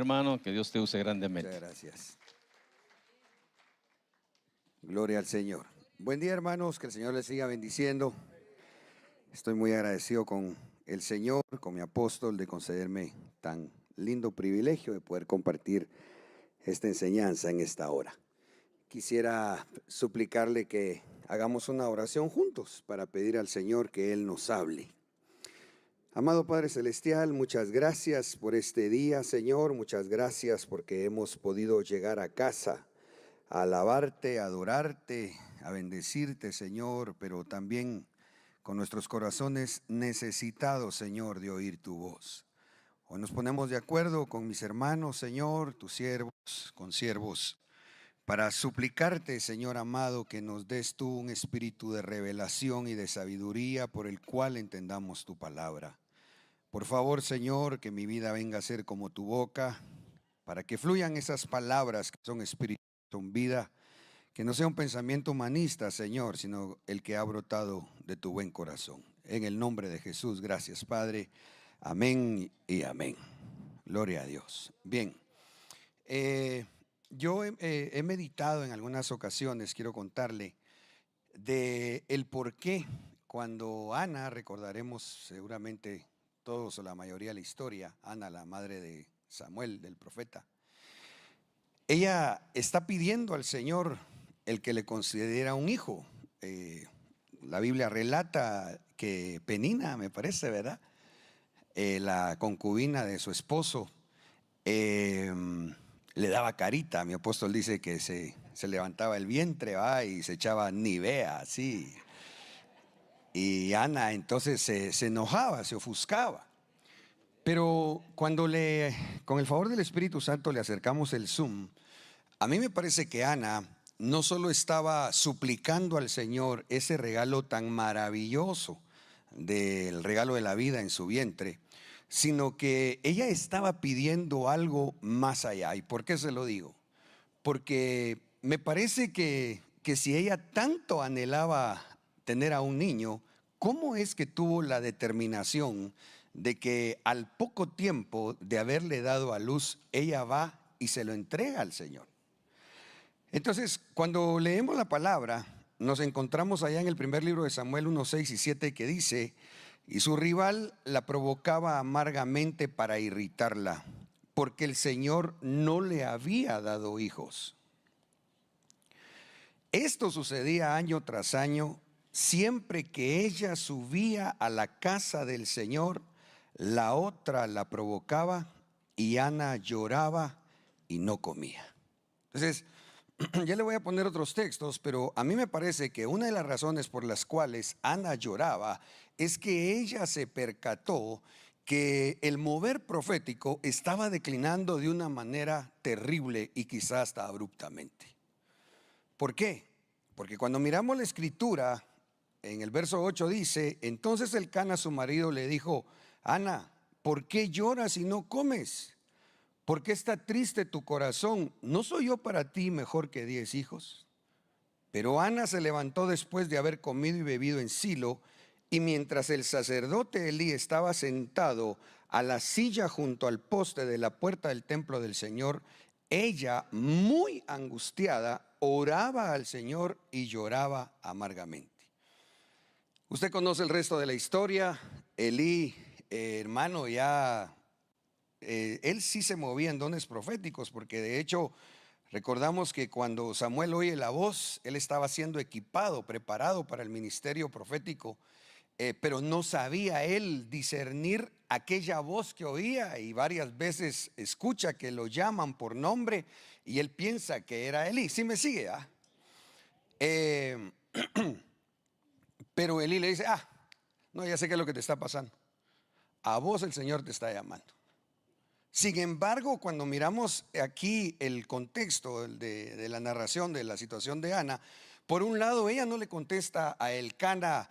hermano. Que Dios te use grandemente. Muchas gracias. Gloria al Señor. Buen día, hermanos, que el Señor les siga bendiciendo. Estoy muy agradecido con el Señor, con mi apóstol, de concederme tan lindo privilegio de poder compartir esta enseñanza en esta hora. Quisiera suplicarle que hagamos una oración juntos para pedir al Señor que Él nos hable. Amado Padre Celestial, muchas gracias por este día, Señor. Muchas gracias porque hemos podido llegar a casa a alabarte, a adorarte, a bendecirte, Señor, pero también con nuestros corazones necesitados, Señor, de oír tu voz. Hoy nos ponemos de acuerdo con mis hermanos, Señor, tus siervos, consiervos, para suplicarte, Señor amado, que nos des tú un espíritu de revelación y de sabiduría por el cual entendamos tu palabra. Por favor, Señor, que mi vida venga a ser como tu boca, para que fluyan esas palabras que son espíritu, son vida, que no sea un pensamiento humanista, Señor, sino el que ha brotado de tu buen corazón. En el nombre de Jesús, gracias, Padre. Amén y amén. Gloria a Dios. Bien, yo he meditado en algunas ocasiones, quiero contarle, de el por qué cuando Ana, recordaremos seguramente todos o la mayoría de la historia, Ana, la madre de Samuel, del profeta, ella está pidiendo al Señor el que le concediera un hijo. La Biblia relata que Penina, me parece, ¿verdad? La concubina de su esposo, le daba carita. Mi apóstol dice que se levantaba el vientre, ¿va? Y se echaba Nivea, así. Y Ana entonces se enojaba, se ofuscaba. Pero cuando con el favor del Espíritu Santo le acercamos el Zoom, a mí me parece que Ana no solo estaba suplicando al Señor ese regalo tan maravilloso del regalo de la vida en su vientre, sino que ella estaba pidiendo algo más allá. ¿Y por qué se lo digo? Porque me parece que si ella tanto anhelaba tener a un niño, ¿cómo es que tuvo la determinación de que al poco tiempo de haberle dado a luz, ella va y se lo entrega al Señor? Entonces, cuando leemos la palabra, nos encontramos allá en el primer libro de Samuel 1, 6 y 7 que dice: y su rival la provocaba amargamente para irritarla, porque el Señor no le había dado hijos. Esto sucedía año tras año, siempre que ella subía a la casa del Señor, la otra la provocaba y Ana lloraba y no comía. Entonces, ya le voy a poner otros textos, pero a mí me parece que una de las razones por las cuales Ana lloraba es que ella se percató que el mover profético estaba declinando de una manera terrible y quizás hasta abruptamente. ¿Por qué? Porque cuando miramos la escritura, en el verso 8 dice: entonces Elcana su marido le dijo: Ana, ¿por qué lloras y no comes? ¿Por qué está triste tu corazón? ¿No soy yo para ti mejor que 10 hijos? Pero Ana se levantó después de haber comido y bebido en Silo, y mientras el sacerdote Elí estaba sentado a la silla junto al poste de la puerta del templo del Señor, ella, muy angustiada, oraba al Señor y lloraba amargamente. Usted conoce el resto de la historia. Elí, hermano, ya él sí se movía en dones proféticos, porque de hecho recordamos que cuando Samuel oye la voz, él estaba siendo equipado, preparado para el ministerio profético, pero no sabía él discernir aquella voz que oía, y varias veces escucha que lo llaman por nombre y él piensa que era Elí. ¿Sí me sigue? Pero Elí le dice: no, ya sé qué es lo que te está pasando. A vos el Señor te está llamando. Sin embargo, cuando miramos aquí el contexto de la narración de la situación de Ana, por un lado ella no le contesta a Elcana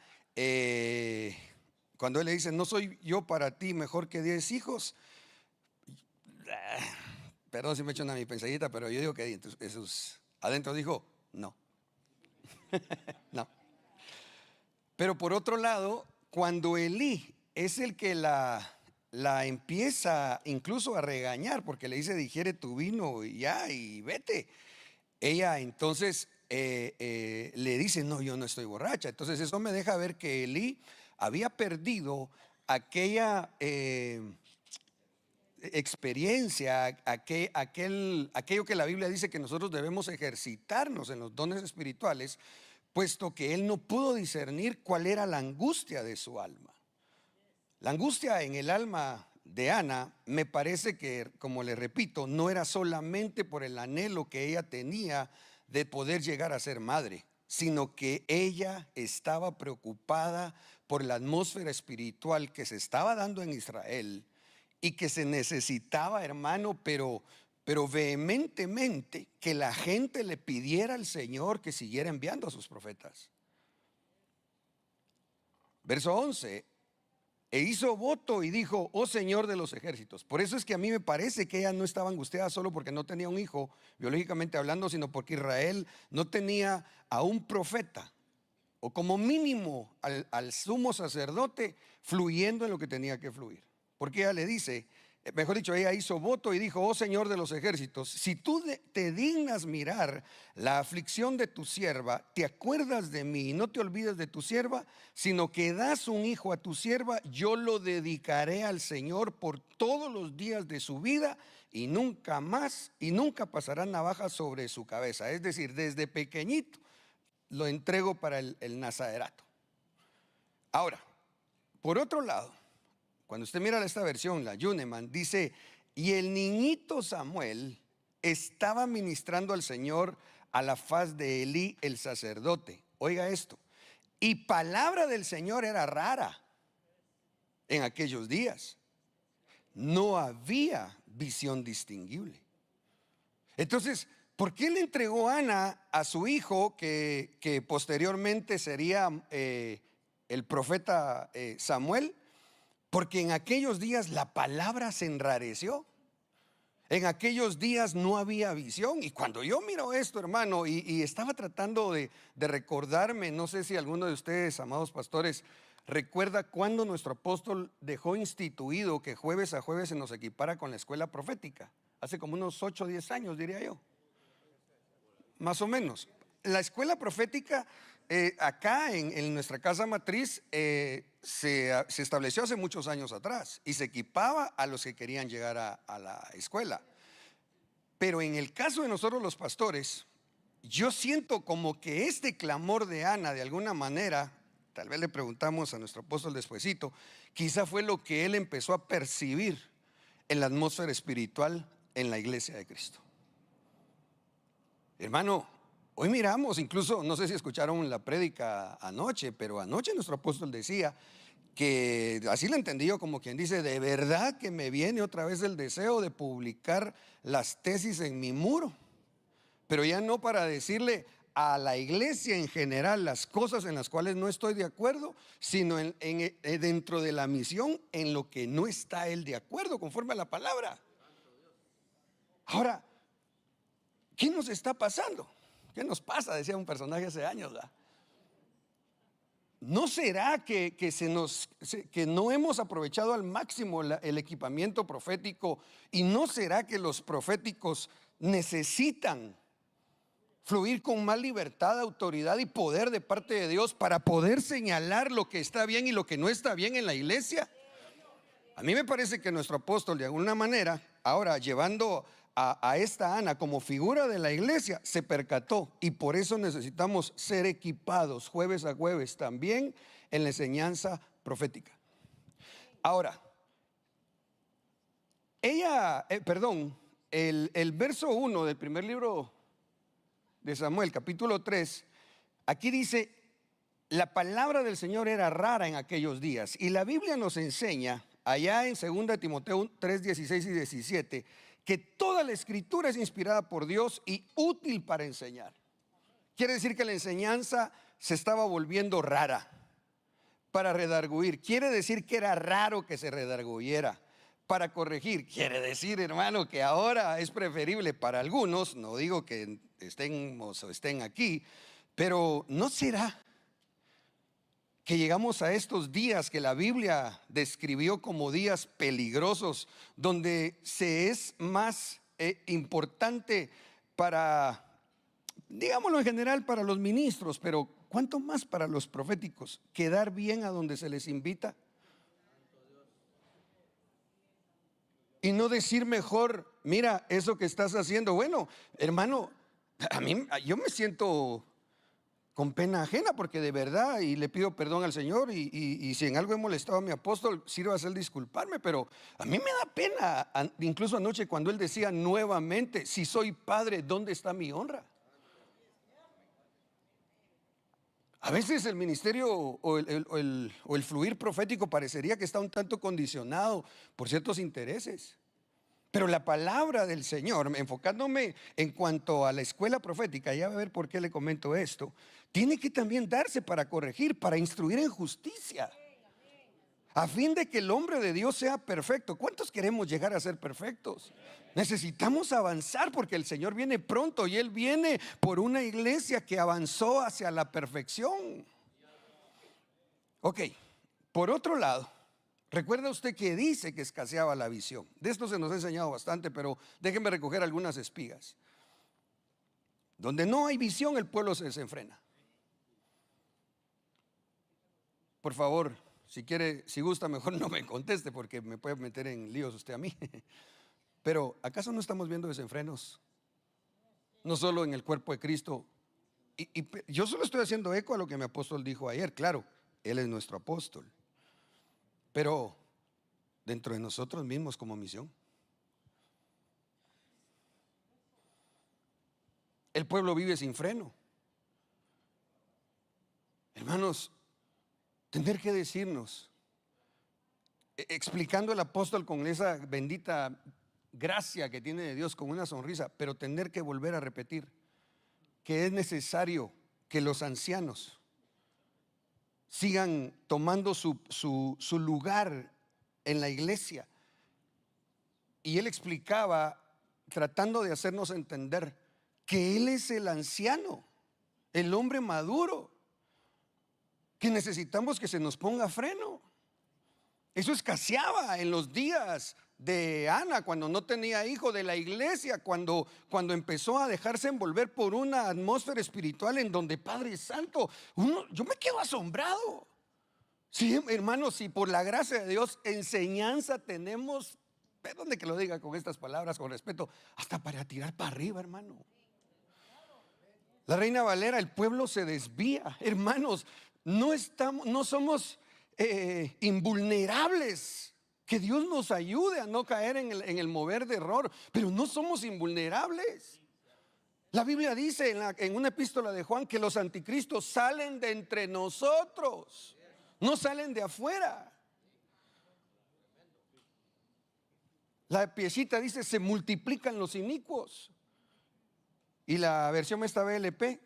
cuando él le dice: no soy yo para ti mejor que 10 hijos. Perdón si me echo una mi pensadita, pero yo digo que Jesús adentro dijo: no. No. Pero por otro lado, cuando Elí es el que la la empieza incluso a regañar porque le dice: digiere tu vino y ya, y vete. Ella entonces le dice: no, yo no estoy borracha. Entonces eso me deja ver que Elí había perdido aquella experiencia, aquello que la Biblia dice que nosotros debemos ejercitarnos en los dones espirituales, puesto que él no pudo discernir cuál era la angustia de su alma. La angustia en el alma de Ana, me parece que, como le repito, no era solamente por el anhelo que ella tenía de poder llegar a ser madre, sino que ella estaba preocupada por la atmósfera espiritual que se estaba dando en Israel y que se necesitaba, hermano, pero vehementemente, que la gente le pidiera al Señor que siguiera enviando a sus profetas. Verso 11: e hizo voto y dijo: oh Señor de los ejércitos. Por eso es que a mí me parece que ella no estaba angustiada solo porque no tenía un hijo, biológicamente hablando, sino porque Israel no tenía a un profeta, o como mínimo al sumo sacerdote, fluyendo en lo que tenía que fluir. Porque ella le dice, mejor dicho, ella hizo voto y dijo: oh Señor de los ejércitos, si tú te dignas mirar la aflicción de tu sierva, te acuerdas de mí y no te olvides de tu sierva, sino que das un hijo a tu sierva, yo lo dedicaré al Señor por todos los días de su vida, y nunca más, y nunca pasará navaja sobre su cabeza. Es decir, desde pequeñito lo entrego para el nazarerato. Ahora, por otro lado, cuando usted mira esta versión, la Yuneman, dice: y el niñito Samuel estaba ministrando al Señor a la faz de Elí el sacerdote. Oiga esto: y palabra del Señor era rara en aquellos días. No había visión distinguible. Entonces, ¿por qué le entregó Ana a su hijo, que posteriormente sería el profeta Samuel? Porque en aquellos días la palabra se enrareció. En aquellos días no había visión. Y cuando yo miro esto, hermano, y estaba tratando de recordarme, no sé si alguno de ustedes, amados pastores, recuerda cuando nuestro apóstol dejó instituido que jueves a jueves se nos equipara con la escuela profética. Hace como unos 8 o 10 años, diría yo. Más o menos. La escuela profética acá en nuestra casa matriz se estableció hace muchos años atrás y se equipaba a los que querían llegar a la escuela. Pero en el caso de nosotros los pastores, yo siento como que este clamor de Ana, de alguna manera, tal vez le preguntamos a nuestro apóstol despuesito, quizá fue lo que él empezó a percibir en la atmósfera espiritual en la iglesia de Cristo. Hermano, hoy miramos, incluso, no sé si escucharon la prédica anoche, pero anoche nuestro apóstol decía que, así lo entendí yo, como quien dice: de verdad que me viene otra vez el deseo de publicar las tesis en mi muro, pero ya no para decirle a la iglesia en general las cosas en las cuales no estoy de acuerdo, sino dentro de la misión en lo que no está él de acuerdo, conforme a la palabra. Ahora, ¿qué nos está pasando? ¿Qué nos pasa? Decía un personaje hace años, ¿verdad? ¿No será que no hemos aprovechado al máximo el equipamiento profético? ¿Y no será que los proféticos necesitan fluir con más libertad, autoridad y poder de parte de Dios para poder señalar lo que está bien y lo que no está bien en la iglesia? A mí me parece que nuestro apóstol, de alguna manera, ahora llevando a esta Ana como figura de la iglesia, se percató, y por eso necesitamos ser equipados jueves a jueves también en la enseñanza profética. Ahora, el verso 1 del primer libro de Samuel, capítulo 3, aquí dice: la palabra del Señor era rara en aquellos días. Y la Biblia nos enseña allá en 2 Timoteo 3, 16 y 17 que toda la escritura es inspirada por Dios y útil para enseñar. Quiere decir que la enseñanza se estaba volviendo rara, para redarguir. Quiere decir que era raro que se redarguyera. Para corregir, quiere decir, hermano, que ahora es preferible para algunos, no digo que estén aquí, pero ¿no será que llegamos a estos días que la Biblia describió como días peligrosos, donde se es más importante para, digámoslo en general, para los ministros, pero ¿cuánto más para los proféticos? Quedar bien a donde se les invita. Y no decir mejor, mira, eso que estás haciendo. Bueno, hermano, yo me siento con pena ajena, porque de verdad, y le pido perdón al Señor, y si en algo he molestado a mi apóstol, sirva a hacer disculparme, pero a mí me da pena, incluso anoche cuando él decía nuevamente, si soy padre, ¿dónde está mi honra? A veces el ministerio o el fluir profético parecería que está un tanto condicionado por ciertos intereses. Pero la palabra del Señor, enfocándome en cuanto a la escuela profética, ya va a ver por qué le comento esto, tiene que también darse para corregir, para instruir en justicia, a fin de que el hombre de Dios sea perfecto. ¿Cuántos queremos llegar a ser perfectos? Necesitamos avanzar porque el Señor viene pronto y Él viene por una iglesia que avanzó hacia la perfección. Ok, por otro lado, recuerda usted que dice que escaseaba la visión. De esto se nos ha enseñado bastante, pero déjenme recoger algunas espigas. Donde no hay visión, el pueblo se desenfrena. Por favor, si quiere, si gusta, mejor no me conteste, porque me puede meter en líos usted a mí. Pero ¿acaso no estamos viendo desenfrenos? No solo en el cuerpo de Cristo. Y yo solo estoy haciendo eco a lo que mi apóstol dijo ayer. Claro, él es nuestro apóstol, pero dentro de nosotros mismos como misión. El pueblo vive sin freno. Hermanos, tener que decirnos, explicando el apóstol con esa bendita gracia que tiene de Dios, con una sonrisa, pero tener que volver a repetir que es necesario que los ancianos sigan tomando su lugar en la iglesia. Y él explicaba, tratando de hacernos entender que él es el anciano, el hombre maduro, que necesitamos que se nos ponga freno. Eso escaseaba en los días de Ana, cuando no tenía hijo, de la iglesia, cuando empezó a dejarse envolver por una atmósfera espiritual en donde, Padre Santo, yo me quedo asombrado. Sí, hermanos, si por la gracia de Dios enseñanza tenemos, perdón de que lo diga con estas palabras, con respeto, hasta para tirar para arriba, hermano. La Reina Valera, el pueblo se desvía, hermanos, no somos invulnerables. Que Dios nos ayude a no caer en el mover de error, pero no somos invulnerables. La Biblia dice en una epístola de Juan que los anticristos salen de entre nosotros, no salen de afuera. La piecita dice: se multiplican los inicuos. Y la versión esta BLP: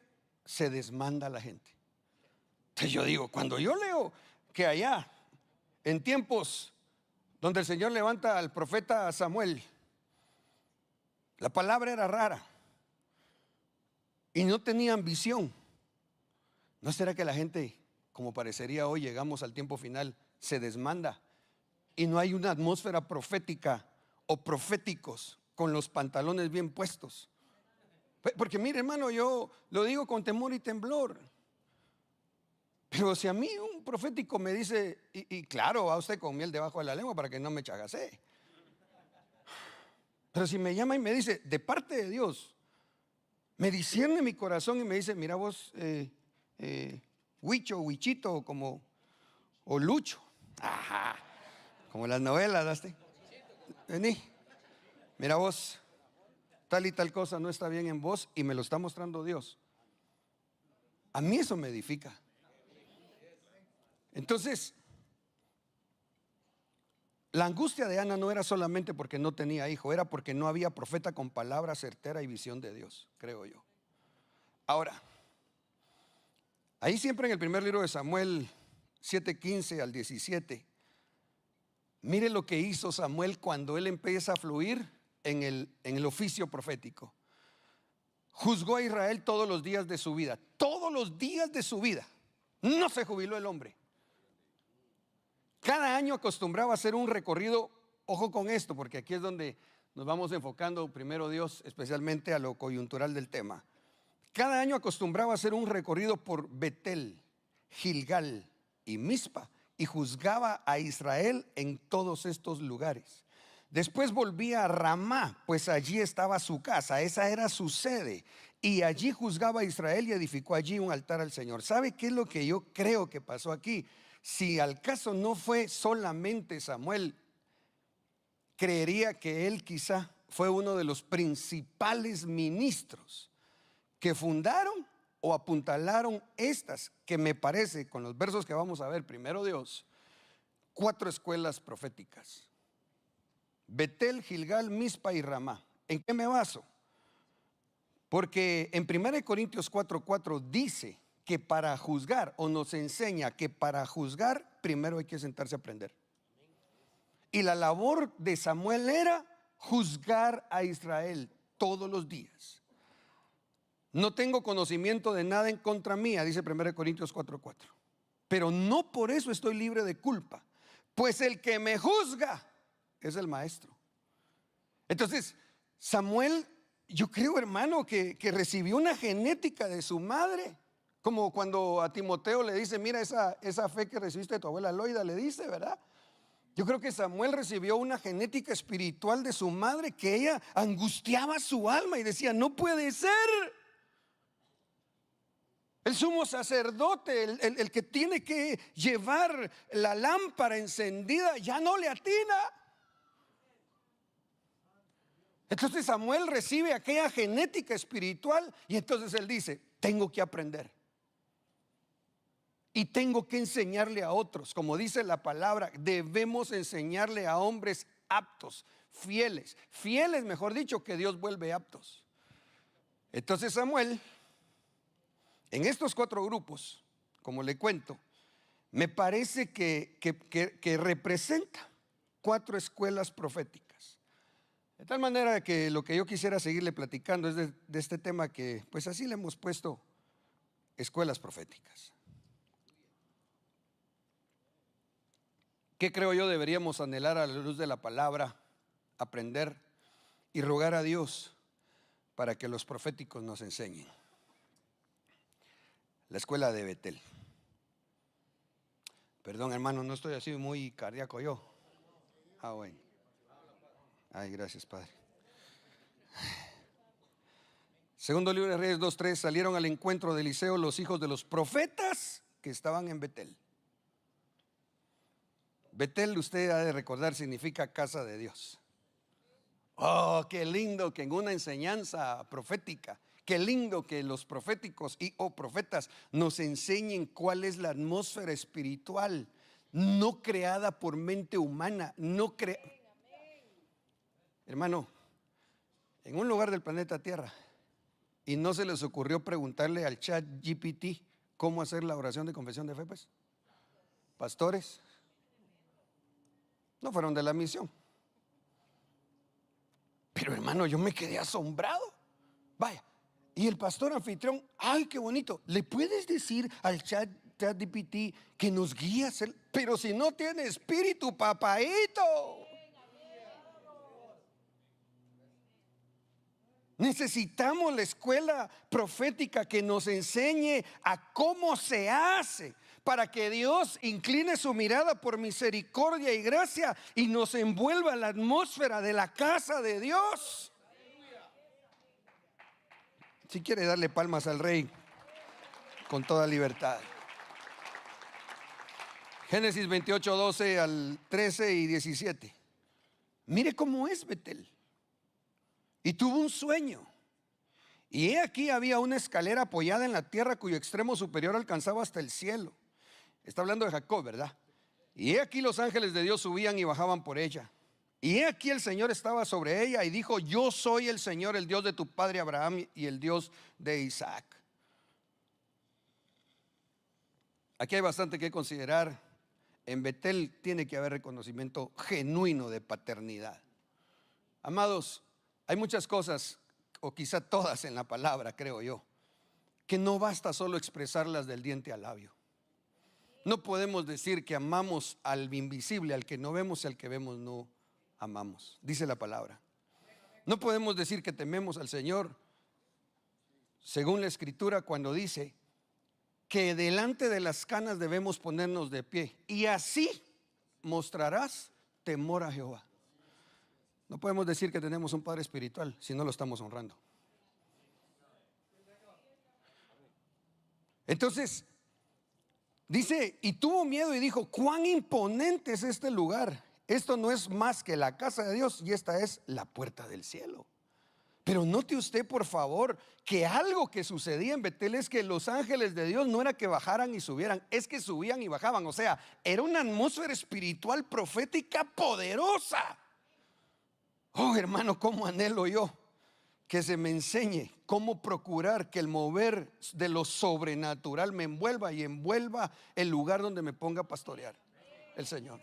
se desmanda la gente. Entonces yo digo, cuando yo leo que allá en tiempos donde el Señor levanta al profeta Samuel, la palabra era rara y no tenían visión, ¿no será que la gente, como parecería hoy, llegamos al tiempo final, se desmanda y no hay una atmósfera profética o proféticos con los pantalones bien puestos? Porque mire, hermano, yo lo digo con temor y temblor, pero si a mí un profético me dice, y claro, va usted con miel debajo de la lengua para que no me chagacee, pero si me llama y me dice, de parte de Dios, me discierne mi corazón y me dice: mira vos, Huicho, Huichito, o Lucho, ajá, como las novelas, ¿sí? Vení, mira vos, tal y tal cosa no está bien en vos y me lo está mostrando Dios. A mí eso me edifica. Entonces, la angustia de Ana no era solamente porque no tenía hijo, era porque no había profeta con palabra certera y visión de Dios, creo yo. Ahora, ahí siempre en el primer libro de Samuel 7:15 al 17, mire lo que hizo Samuel cuando él empieza a fluir en el oficio profético. Juzgó a Israel todos los días de su vida. Todos los días de su vida. No se jubiló el hombre. Cada año acostumbraba a hacer un recorrido, ojo con esto, porque aquí es donde nos vamos enfocando, primero Dios, especialmente a lo coyuntural del tema. Cada año acostumbraba a hacer un recorrido por Betel, Gilgal y Mizpa, y juzgaba a Israel en todos estos lugares. Después volvía a Ramá, pues allí estaba su casa, esa era su sede, y allí juzgaba a Israel y edificó allí un altar al Señor. ¿Sabe qué es lo que yo creo que pasó aquí? Si al caso no fue solamente Samuel, creería que él quizá fue uno de los principales ministros que fundaron o apuntalaron estas, que me parece, con los versos que vamos a ver, primero Dios, 4 escuelas proféticas: Betel, Gilgal, Mizpa y Ramá. ¿En qué me baso? Porque en 1 Corintios 4:4 dice que para juzgar, o nos enseña que para juzgar primero hay que sentarse a aprender. Y la labor de Samuel era juzgar a Israel todos los días. No tengo conocimiento de nada en contra mía, dice 1 Corintios 4:4. Pero no por eso estoy libre de culpa, pues el que me juzga es el maestro. Entonces, Samuel, yo creo, hermano, que recibió una genética de su madre. Como cuando a Timoteo le dice, mira esa fe que recibiste de tu abuela Loida, le dice, ¿verdad? Yo creo que Samuel recibió una genética espiritual de su madre, que ella angustiaba su alma y decía, no puede ser. El sumo sacerdote, el que tiene que llevar la lámpara encendida, ya no le atina. Entonces Samuel recibe aquella genética espiritual y entonces él dice, tengo que aprender. Y tengo que enseñarle a otros. Como dice la palabra, debemos enseñarle a hombres aptos, fieles. Fieles, mejor dicho, que Dios vuelve aptos. Entonces Samuel, en estos 4 grupos, como le cuento, me parece que representa 4 escuelas proféticas. De tal manera que lo que yo quisiera seguirle platicando es de este tema, que pues así le hemos puesto escuelas proféticas. ¿Qué creo yo deberíamos anhelar a la luz de la palabra? Aprender y rogar a Dios para que los proféticos nos enseñen. La escuela de Betel. Perdón, hermano, no estoy así muy cardíaco yo. Bueno. Ay, gracias, Padre. Segundo libro de Reyes 2:3, salieron al encuentro de Eliseo los hijos de los profetas que estaban en Betel. Betel, usted ha de recordar, significa casa de Dios. Oh, qué lindo que en una enseñanza profética, qué lindo que los proféticos o profetas nos enseñen cuál es la atmósfera espiritual, no creada por mente humana, Hermano, en un lugar del planeta Tierra, y no se les ocurrió preguntarle al chat GPT cómo hacer la oración de confesión de fe, pues. Pastores no fueron de la misión. Pero hermano, yo me quedé asombrado. Vaya, y el pastor anfitrión, ay, qué bonito. ¿Le puedes decir al chat GPT que nos guíe a hacer? Pero si no tiene espíritu, papaíto. Necesitamos la escuela profética que nos enseñe a cómo se hace, para que Dios incline su mirada por misericordia y gracia y nos envuelva en la atmósfera de la casa de Dios. Si quiere darle palmas al Rey, con toda libertad. Génesis 28:12 al 13 y 17. Mire cómo es Betel. Y tuvo un sueño, y he aquí había una escalera apoyada en la tierra cuyo extremo superior alcanzaba hasta el cielo. Está hablando de Jacob, ¿verdad? Y he aquí los ángeles de Dios subían y bajaban por ella. Y he aquí el Señor estaba sobre ella y dijo, yo soy el Señor, el Dios de tu padre Abraham y el Dios de Isaac. Aquí hay bastante que considerar. En Betel tiene que haber reconocimiento genuino de paternidad. Amados, hay muchas cosas, o quizá todas en la palabra, creo yo, que no basta solo expresarlas del diente al labio. No podemos decir que amamos al invisible, al que no vemos, y al que vemos no amamos. Dice la palabra. No podemos decir que tememos al Señor, según la Escritura, cuando dice que delante de las canas debemos ponernos de pie, y así mostrarás temor a Jehová. No podemos decir que tenemos un Padre espiritual si no lo estamos honrando. Entonces dice, y tuvo miedo y dijo: cuán imponente es este lugar. Esto no es más que la casa de Dios, y esta es la puerta del cielo. Pero note usted, por favor, que algo que sucedía en Betel es que los ángeles de Dios no era que bajaran y subieran, es que subían y bajaban. O sea, era una atmósfera espiritual profética poderosa. Oh, hermano, cómo anhelo yo que se me enseñe cómo procurar que el mover de lo sobrenatural me envuelva y envuelva el lugar donde me ponga a pastorear el Señor.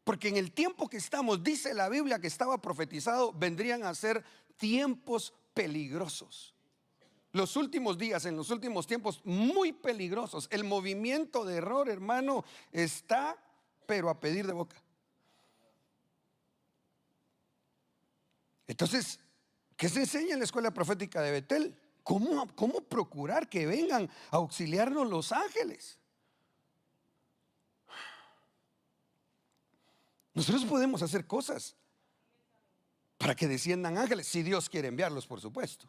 Porque en el tiempo que estamos, dice la Biblia que estaba profetizado, vendrían a ser tiempos peligrosos. Los últimos días, en los últimos tiempos, muy peligrosos. El movimiento de error, hermano, está, pero a pedir de boca. Entonces, ¿qué se enseña en la escuela profética de Betel? ¿Cómo procurar que vengan a auxiliarnos los ángeles? Nosotros podemos hacer cosas para que desciendan ángeles, si Dios quiere enviarlos, por supuesto.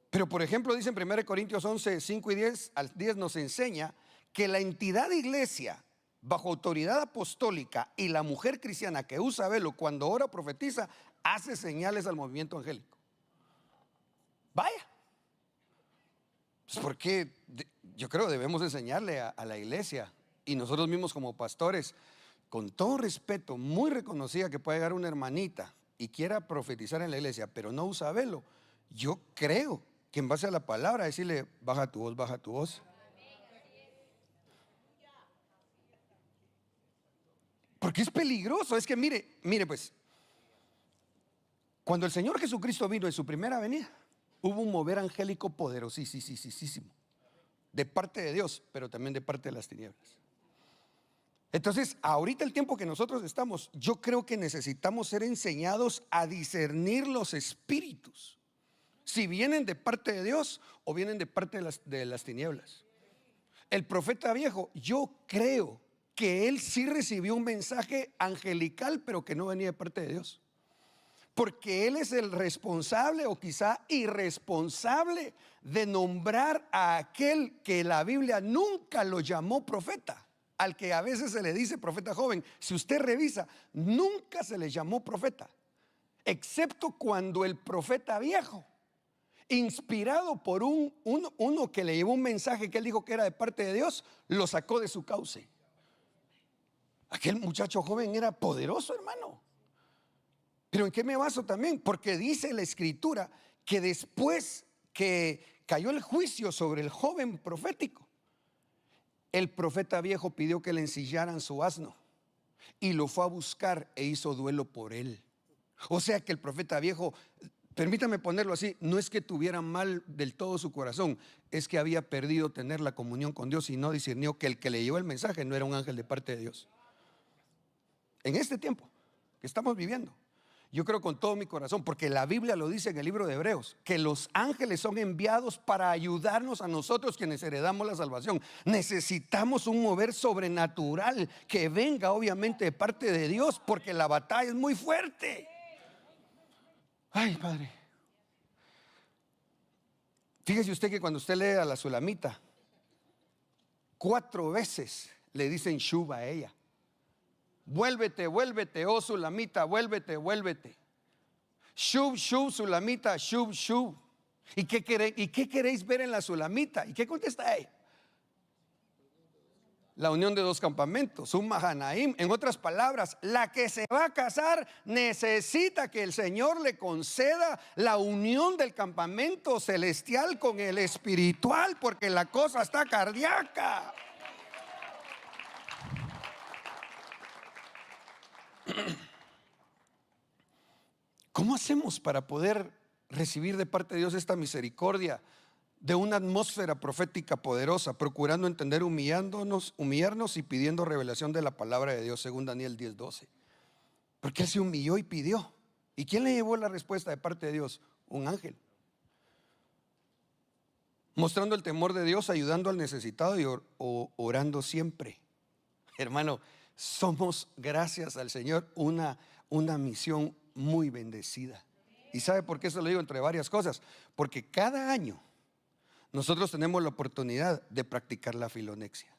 Pero por ejemplo, dice en 1 Corintios 11, 5 y 10 al 10, nos enseña que la entidad de iglesia bajo autoridad apostólica y la mujer cristiana que usa velo cuando ora o profetiza, hace señales al movimiento angélico. Vaya. Pues porque yo creo debemos enseñarle a la iglesia, y nosotros mismos como pastores, con todo respeto, muy reconocida, que puede llegar una hermanita y quiera profetizar en la iglesia, pero no usa velo. Yo creo que en base a la palabra decirle: baja tu voz, baja tu voz. Porque es peligroso. Es que mire pues, cuando el Señor Jesucristo vino en su primera venida, hubo un mover angélico poderosísimo, de parte de Dios, pero también de parte de las tinieblas. Entonces, ahorita el tiempo que nosotros estamos, yo creo que necesitamos ser enseñados a discernir los espíritus, si vienen de parte de Dios o vienen de parte de las tinieblas. El profeta viejo, yo creo que él sí recibió un mensaje angelical, pero que no venía de parte de Dios, porque él es el responsable, o quizá irresponsable, de nombrar a aquel que la Biblia nunca lo llamó profeta, al que a veces se le dice profeta joven. Si usted revisa, nunca se le llamó profeta, excepto cuando el profeta viejo, inspirado por uno que le llevó un mensaje que él dijo que era de parte de Dios, lo sacó de su cauce. Aquel muchacho joven era poderoso, hermano. Pero ¿en qué me baso también? Porque dice la Escritura que después que cayó el juicio sobre el joven profético, el profeta viejo pidió que le ensillaran su asno y lo fue a buscar e hizo duelo por él. O sea que el profeta viejo, permítame ponerlo así, no es que tuviera mal del todo su corazón, es que había perdido tener la comunión con Dios y no discernió que el que le llevó el mensaje no era un ángel de parte de Dios. En este tiempo que estamos viviendo, yo creo con todo mi corazón, porque la Biblia lo dice en el libro de Hebreos, que los ángeles son enviados para ayudarnos a nosotros quienes heredamos la salvación. Necesitamos un mover sobrenatural que venga obviamente de parte de Dios, porque la batalla es muy fuerte. Ay, Padre. Fíjese usted que cuando usted lee a la Sulamita, 4 veces le dicen Shub a ella. Vuélvete, vuélvete, oh Sulamita, vuélvete, vuélvete. Shub, Shub, Sulamita, Shub, Shub. ¿Y qué queréis ver en la Sulamita? ¿Y qué contesta ella? La unión de 2 campamentos, un Mahanaim. En otras palabras, la que se va a casar necesita que el Señor le conceda la unión del campamento celestial con el espiritual, porque la cosa está cardíaca. ¿Cómo hacemos para poder recibir de parte de Dios esta misericordia de una atmósfera profética poderosa, procurando entender, humillarnos y pidiendo revelación de la palabra de Dios, según Daniel 10:12. Porque él se humilló y pidió. ¿Y quién le llevó la respuesta de parte de Dios? Un ángel. Mostrando el temor de Dios, ayudando al necesitado y orando siempre. Hermano, somos, gracias al Señor, una misión muy bendecida. ¿Y sabe por qué se lo digo? Entre varias cosas. Porque cada año nosotros tenemos la oportunidad de practicar la filonexia.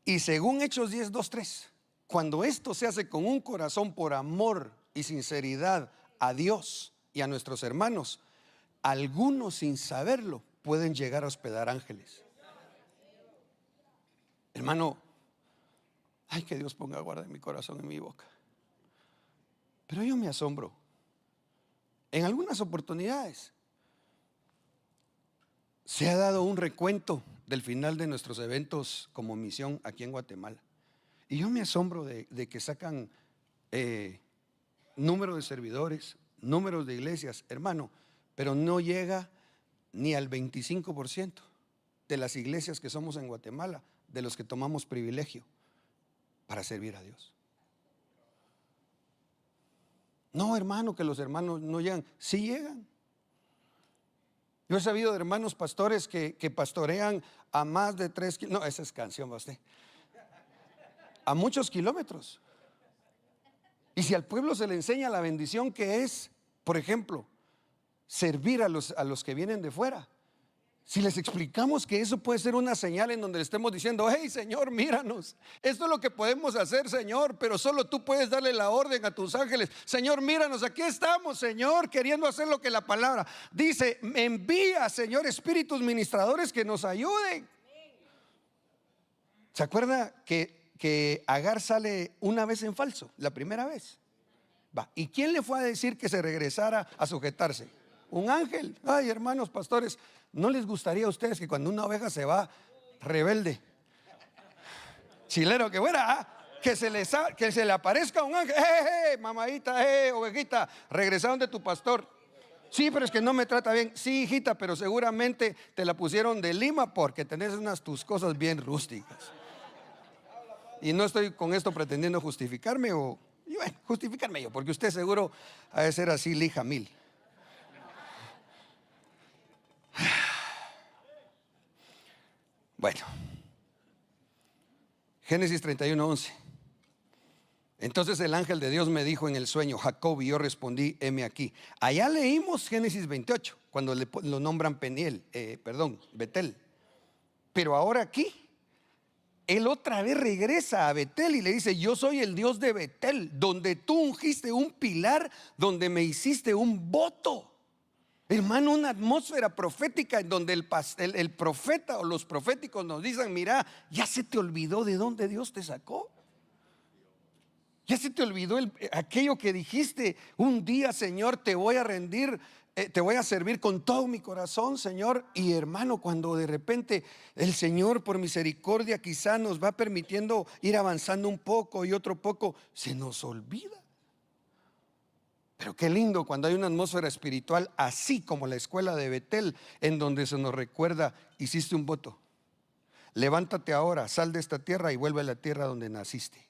Y según Hechos 10:2-3, cuando esto se hace con un corazón por amor y sinceridad a Dios y a nuestros hermanos, algunos sin saberlo pueden llegar a hospedar ángeles. Hermano, ay, que Dios ponga guarda en mi corazón, en mi boca. Pero yo me asombro. En algunas oportunidades se ha dado un recuento del final de nuestros eventos como misión aquí en Guatemala. Y yo me asombro de que sacan número de servidores, números de iglesias, hermano, pero no llega ni al 25% de las iglesias que somos en Guatemala, de los que tomamos privilegio para servir a Dios. No, hermano, que los hermanos no llegan. Sí llegan. Yo he sabido de hermanos pastores que pastorean a más de 3 kilómetros. No, esa es canción, ¿va usted? A muchos kilómetros. Y si al pueblo se le enseña la bendición que es, por ejemplo, servir a los que vienen de fuera. Si les explicamos que eso puede ser una señal en donde le estemos diciendo: hey, Señor, míranos, esto es lo que podemos hacer, Señor, pero solo tú puedes darle la orden a tus ángeles. Señor, míranos, aquí estamos, Señor, queriendo hacer lo que la palabra dice. Envía, Señor, espíritus ministradores que nos ayuden. ¿Se acuerda que Agar sale una vez en falso? La primera vez. ¿Y quién le fue a decir que se regresara a sujetarse? Un ángel. Ay, hermanos pastores, ¿no les gustaría a ustedes que cuando una oveja se va rebelde, chilero que fuera, que se le aparezca un ángel? Mamadita, ovejita, regresaron de tu pastor. Sí, pero es que no me trata bien. Sí, hijita, pero seguramente te la pusieron de Lima porque tenés tus cosas bien rústicas. Y no estoy con esto pretendiendo justificarme justificarme yo, porque usted seguro ha de ser así lija mil. Bueno, Génesis 31:11. Entonces el ángel de Dios me dijo en el sueño: Jacob, y yo respondí: heme aquí. Allá leímos Génesis 28, cuando lo nombran Betel. Pero ahora aquí él otra vez regresa a Betel y le dice: yo soy el Dios de Betel, donde tú ungiste un pilar, donde me hiciste un voto. Hermano, una atmósfera profética en donde el profeta o los proféticos nos dicen: mira, ya se te olvidó de dónde Dios te sacó. Ya se te olvidó aquello que dijiste: un día, Señor, te voy a rendir, te voy a servir con todo mi corazón, Señor. Y hermano, cuando de repente el Señor por misericordia quizá nos va permitiendo ir avanzando un poco y otro poco, se nos olvida. Pero qué lindo cuando hay una atmósfera espiritual así como la escuela de Betel, en donde se nos recuerda: hiciste un voto, levántate ahora, sal de esta tierra y vuelve a la tierra donde naciste.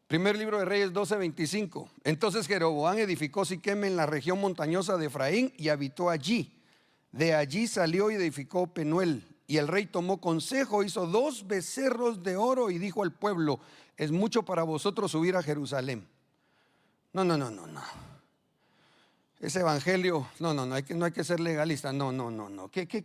Primer libro de Reyes 12:25. Entonces Jeroboam edificó Siquem en la región montañosa de Efraín y habitó allí. De allí salió y edificó Penuel. Y el rey tomó consejo, hizo 2 becerros de oro y dijo al pueblo: es mucho para vosotros subir a Jerusalén. No. Ese evangelio, no hay que ser legalista. No.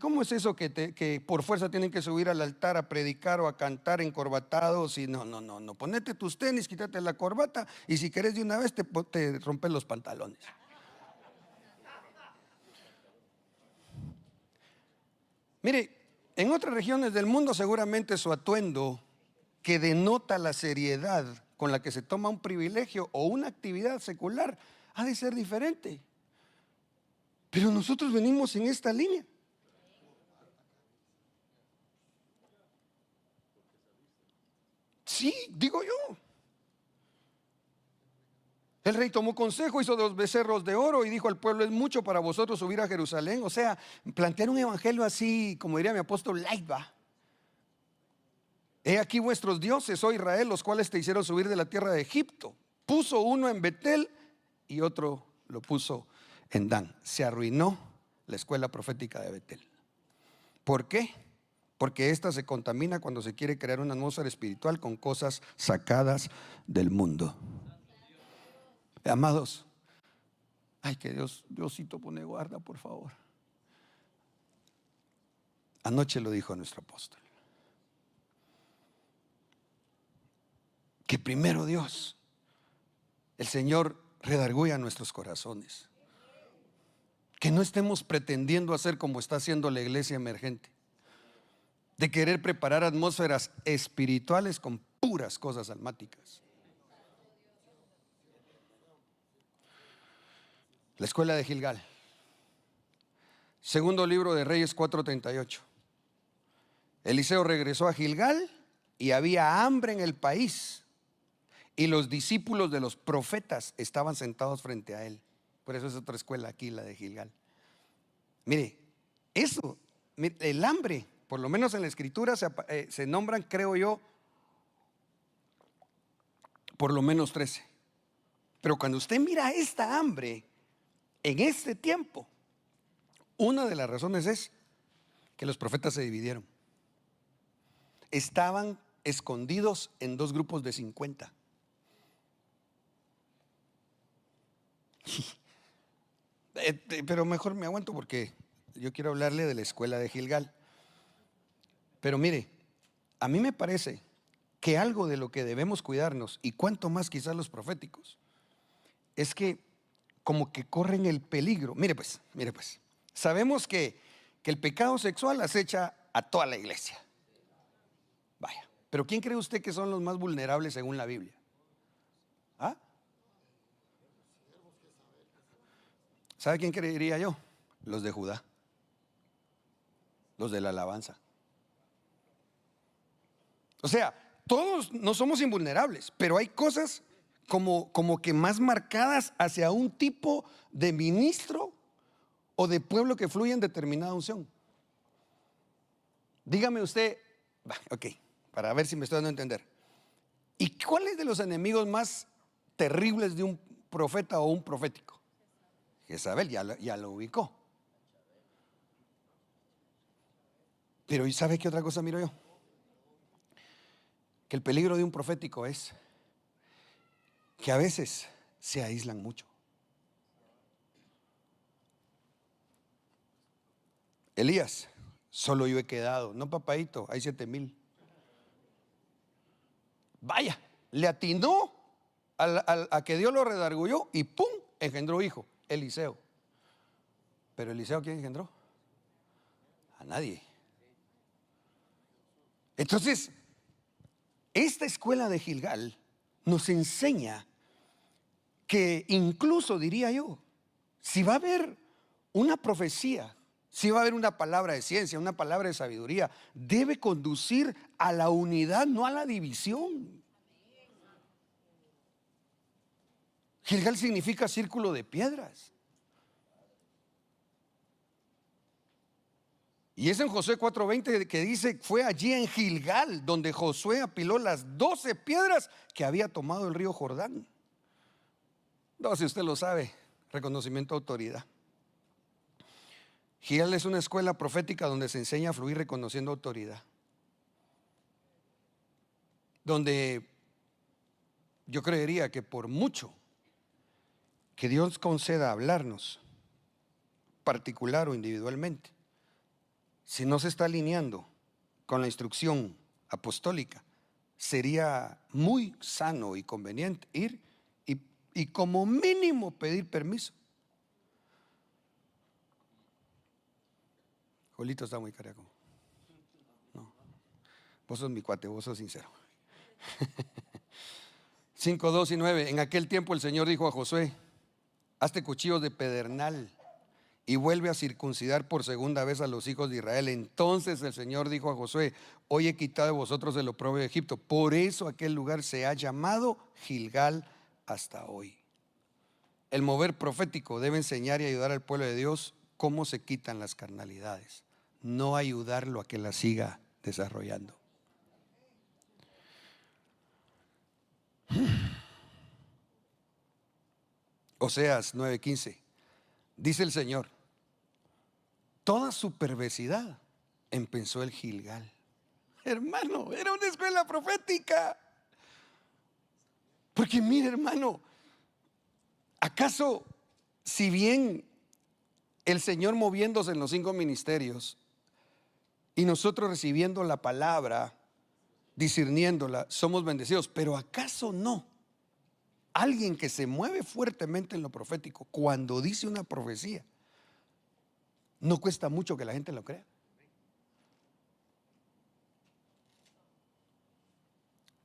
¿Cómo es eso que por fuerza tienen que subir al altar a predicar o a cantar encorbatados? Y no. Ponete tus tenis, quítate la corbata y si querés de una vez te rompes los pantalones. Mire, en otras regiones del mundo seguramente su atuendo, que denota la seriedad con la que se toma un privilegio o una actividad secular, ha de ser diferente. Pero nosotros venimos en esta línea. Sí, digo yo. El rey tomó consejo, hizo 2 becerros de oro y dijo al pueblo: es mucho para vosotros subir a Jerusalén. O sea, plantear un evangelio así, como diría mi apóstol, light, va. He aquí vuestros dioses, oh Israel, los cuales te hicieron subir de la tierra de Egipto. Puso uno en Betel y otro lo puso en Dan. Se arruinó la escuela profética de Betel. ¿Por qué? Porque esta se contamina cuando se quiere crear una atmósfera espiritual con cosas sacadas del mundo. Amados, ay, que Diosito pone guarda, por favor. Anoche lo dijo nuestro apóstol, que primero Dios, el Señor, redarguya nuestros corazones. Que no estemos pretendiendo hacer como está haciendo la iglesia emergente, de querer preparar atmósferas espirituales con puras cosas almáticas. La escuela de Gilgal. Segundo libro de Reyes 4:38. Eliseo regresó a Gilgal y había hambre en el país, y los discípulos de los profetas estaban sentados frente a él. Por eso es otra escuela aquí, la de Gilgal. Mire, eso, el hambre, por lo menos en la escritura se nombran, creo yo, por lo menos 13. Pero cuando usted mira esta hambre en este tiempo, una de las razones es que los profetas se dividieron. Estaban escondidos en 2 grupos de 50. Pero mejor me aguanto porque yo quiero hablarle de la escuela de Gilgal. Pero mire, a mí me parece que algo de lo que debemos cuidarnos, y cuanto más quizás los proféticos, es que como que corren el peligro. Mire pues, sabemos que el pecado sexual acecha a toda la iglesia. Vaya, pero ¿quién cree usted que son los más vulnerables según la Biblia? ¿Ah? ¿Sabe quién creería yo? Los de Judá, los de la alabanza. O sea, todos no somos invulnerables, pero hay cosas como que más marcadas hacia un tipo de ministro o de pueblo que fluye en determinada unción. Dígame usted, ok, para ver si me estoy dando a entender. ¿Y cuál es de los enemigos más terribles de un profeta o un profético? Jezabel, ya lo ubicó. Pero ¿y sabe qué otra cosa miro yo? Que el peligro de un profético es que a veces se aíslan mucho. Elías, solo yo he quedado. No, papadito, hay 7,000. Vaya, le atinó a que Dios lo redarguyó y ¡pum! Engendró hijo, Eliseo. Pero Eliseo, ¿quién engendró? A nadie. Entonces, esta escuela de Gilgal nos enseña que incluso, diría yo, si va a haber una profecía, si va a haber una palabra de ciencia, una palabra de sabiduría, debe conducir a la unidad, no a la división. Gilgal significa círculo de piedras. Y es en Josué 4:20 que dice: fue allí en Gilgal donde Josué apiló las 12 piedras que había tomado el río Jordán. No, si usted lo sabe, reconocimiento de autoridad. Gilgal es una escuela profética donde se enseña a fluir reconociendo autoridad. Donde yo creería que por mucho que Dios conceda hablarnos, particular o individualmente, si no se está alineando con la instrucción apostólica, sería muy sano y conveniente ir y como mínimo pedir permiso. Jolito está muy carajo. No, vos sos mi cuate, vos sos sincero. 5:2-9. En aquel tiempo el Señor dijo a Josué: hazte cuchillos de pedernal y vuelve a circuncidar por segunda vez a los hijos de Israel. Entonces el Señor dijo a Josué: hoy he quitado de vosotros el oprobio de Egipto. Por eso aquel lugar se ha llamado Gilgal hasta hoy. el mover profético debe enseñar y ayudar al pueblo de Dios cómo se quitan las carnalidades, no ayudarlo a que las siga desarrollando. Oseas 9:15, dice el Señor: toda su perversidad empezó el Gilgal. Hermano, era una escuela profética. Porque mire, hermano, ¿acaso si bien el Señor moviéndose en los 5 ministerios y nosotros recibiendo la palabra, discerniéndola, somos bendecidos? Pero ¿acaso no? Alguien que se mueve fuertemente en lo profético, cuando dice una profecía, no cuesta mucho que la gente lo crea.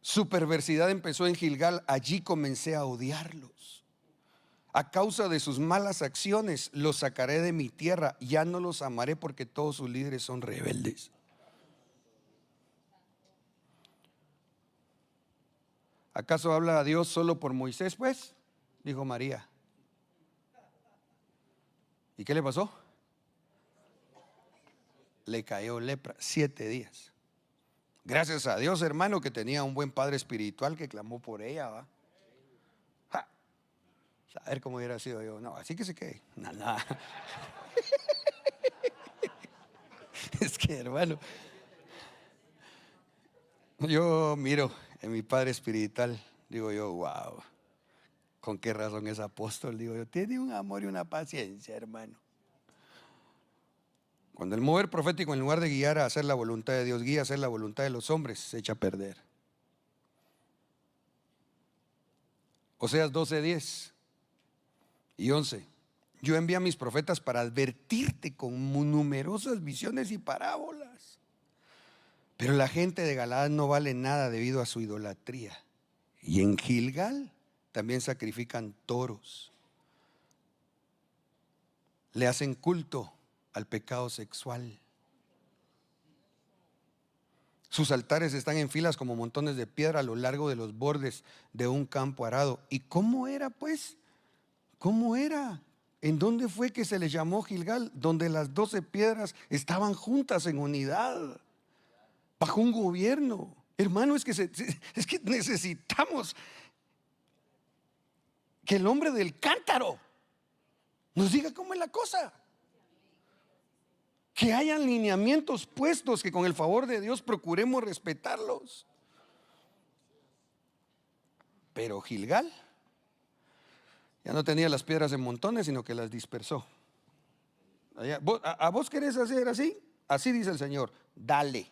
Su perversidad empezó en Gilgal, allí comencé a odiarlos. A causa de sus malas acciones los sacaré de mi tierra, ya no los amaré porque todos sus líderes son rebeldes. ¿Acaso habla a Dios solo por Moisés, pues? Dijo María. ¿Y qué le pasó? Le cayó lepra 7 días. Gracias a Dios, hermano, que tenía un buen padre espiritual que clamó por ella, ¿va? Saber cómo hubiera sido yo. No, así que se quede. Nada. Es que, hermano, yo miro en mi padre espiritual, digo yo, wow, ¿con qué razón es apóstol? Digo yo, tiene un amor y una paciencia, hermano. Cuando el mover profético, en lugar de guiar a hacer la voluntad de Dios, guía a hacer la voluntad de los hombres, se echa a perder. Oseas 12:10 y 11. Yo envié a mis profetas para advertirte con numerosas visiones y parábolas. Pero la gente de Galaad no vale nada debido a su idolatría. Y en Gilgal también sacrifican toros. Le hacen culto al pecado sexual. Sus altares están en filas como montones de piedra a lo largo de los bordes de un campo arado. ¿Y cómo era, pues? ¿Cómo era? ¿En dónde fue que se le llamó Gilgal? Donde las 12 piedras estaban juntas en unidad, bajo un gobierno. Hermano, es que necesitamos que el hombre del cántaro nos diga cómo es la cosa. Que hayan lineamientos puestos, que con el favor de Dios procuremos respetarlos. Pero Gilgal ya no tenía las piedras en montones, sino que las dispersó. ¿A vos querés hacer así? Así dice el Señor, dale.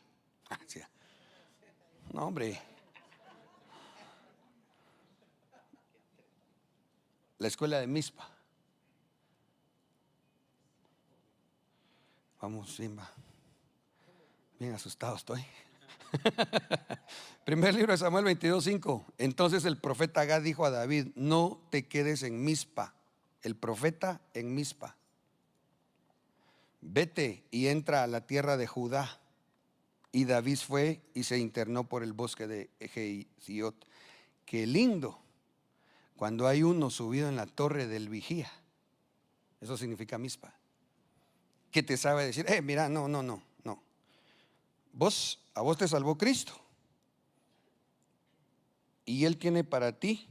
No, hombre. La escuela de Mizpa. Vamos, Simba. Bien asustado estoy. Primer libro de Samuel 22:5. Entonces el profeta Gad dijo a David: no te quedes en Mizpa. El profeta en Mizpa. Vete y entra a la tierra de Judá. Y David fue y se internó por el bosque de Ejeiziot. Qué lindo cuando hay uno subido en la torre del vigía. Eso significa Mizpa. Que te sabe decir, mira, no. A vos te salvó Cristo. Y Él tiene para ti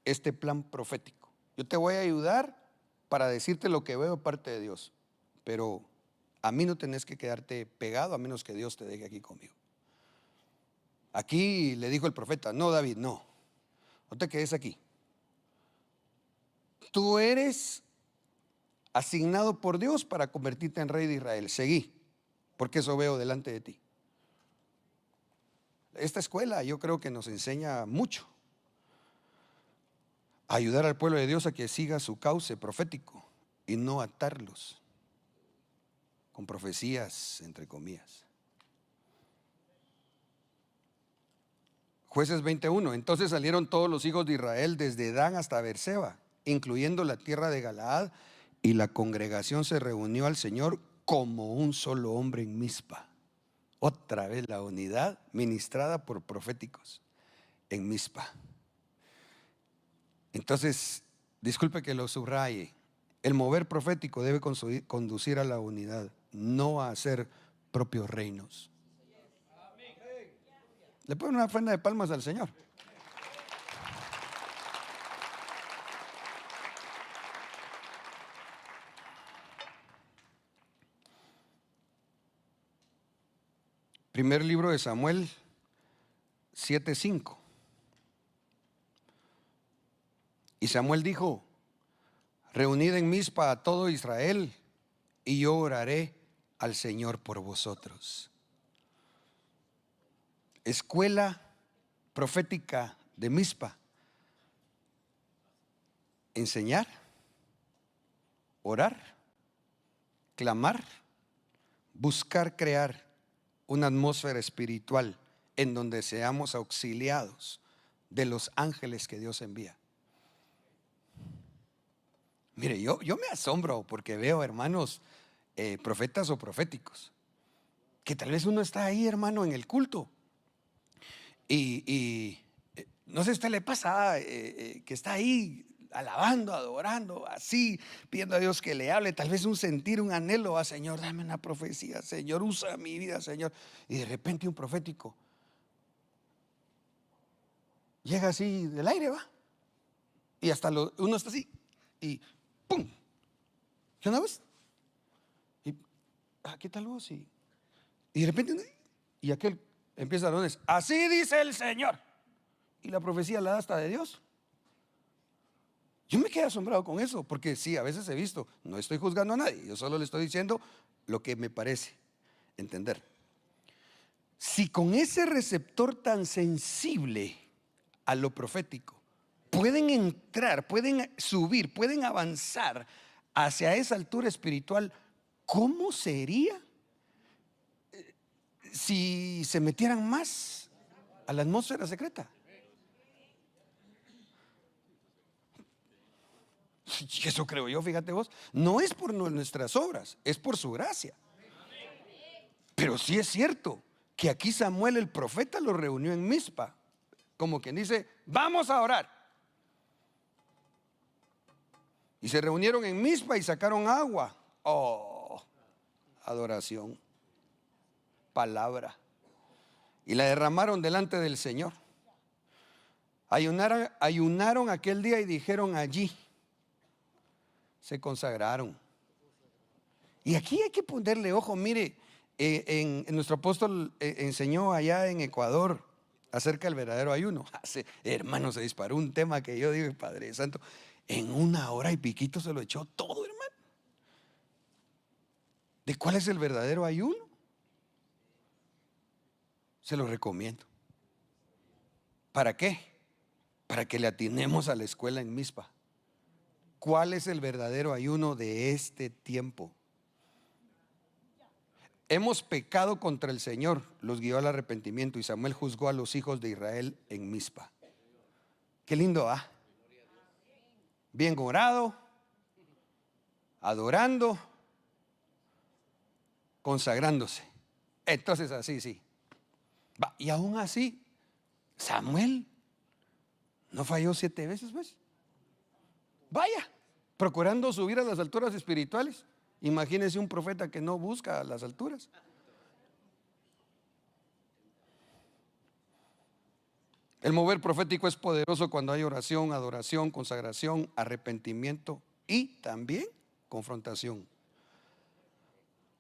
este plan profético. Yo te voy a ayudar para decirte lo que veo de parte de Dios. Pero a mí no tenés que quedarte pegado a menos que Dios te deje aquí conmigo. Aquí le dijo el profeta: no, David, no te quedes aquí. Tú eres asignado por Dios para convertirte en rey de Israel. Seguí, porque eso veo delante de ti. Esta escuela yo creo que nos enseña mucho. Ayudar al pueblo de Dios a que siga su cauce profético y no atarlos con profecías, entre comillas. Jueces 21. Entonces salieron todos los hijos de Israel desde Dan hasta Beerseba, incluyendo la tierra de Galaad, y la congregación se reunió al Señor como un solo hombre en Mizpa. Otra vez la unidad ministrada por proféticos en Mizpa. Entonces disculpe que lo subraye, el mover profético debe conducir a la unidad, no a hacer propios reinos. Le ponen una ofrenda de palmas al Señor. Primer libro de Samuel 7:5. Y Samuel dijo: reunid en Mizpa a todo Israel, y yo oraré al Señor por vosotros. Escuela profética de Mizpa: enseñar, orar, clamar, buscar crear una atmósfera espiritual en donde seamos auxiliados de los ángeles que Dios envía. Mire, yo me asombro porque veo hermanos profetas o proféticos, que tal vez uno está ahí, hermano, en el culto y no sé si a usted le pasa que está ahí alabando, adorando, así, pidiendo a Dios que le hable, tal vez un sentir, un anhelo, Señor, dame una profecía, Señor, usa mi vida, Señor, y de repente un profético llega así del aire, va, y hasta uno está así, y ¡pum! ¿Qué onda vos? Y, ¿qué tal vos? Y de repente, y aquel empieza a hablar, así dice el Señor, y la profecía la da hasta de Dios. Yo me quedé asombrado con eso, porque sí, a veces he visto, no estoy juzgando a nadie, yo solo le estoy diciendo lo que me parece entender. Si con ese receptor tan sensible a lo profético pueden entrar, pueden subir, pueden avanzar hacia esa altura espiritual, ¿cómo sería si se metieran más a la atmósfera secreta? Eso creo yo, fíjate vos, no es por nuestras obras, es por su gracia. Pero sí es cierto que aquí Samuel el profeta lo reunió en Mizpa, como quien dice, vamos a orar. Y se reunieron en Mizpa y sacaron agua. Oh, adoración, palabra. Y la derramaron delante del Señor. Ayunaron aquel día y dijeron allí. Se consagraron. Y aquí hay que ponerle ojo. Mire, en nuestro apóstol enseñó allá en Ecuador acerca del verdadero ayuno. Hermano, se disparó un tema que yo digo, Padre Santo, en 1 hora y piquito se lo echó todo, hermano. ¿De cuál es el verdadero ayuno? Se lo recomiendo. ¿Para qué? Para que le atinemos a la escuela en Mizpa. ¿Cuál es el verdadero ayuno de este tiempo? Hemos pecado contra el Señor, los guió al arrepentimiento, y Samuel juzgó a los hijos de Israel en Mizpa. Qué lindo, ¿ah? Bien orado, adorando, consagrándose. Entonces así, sí. Y aún así, Samuel no falló 7 veces, pues. Vaya, procurando subir a las alturas espirituales. Imagínense un profeta que no busca las alturas. El mover profético es poderoso cuando hay oración, adoración, consagración, arrepentimiento y también confrontación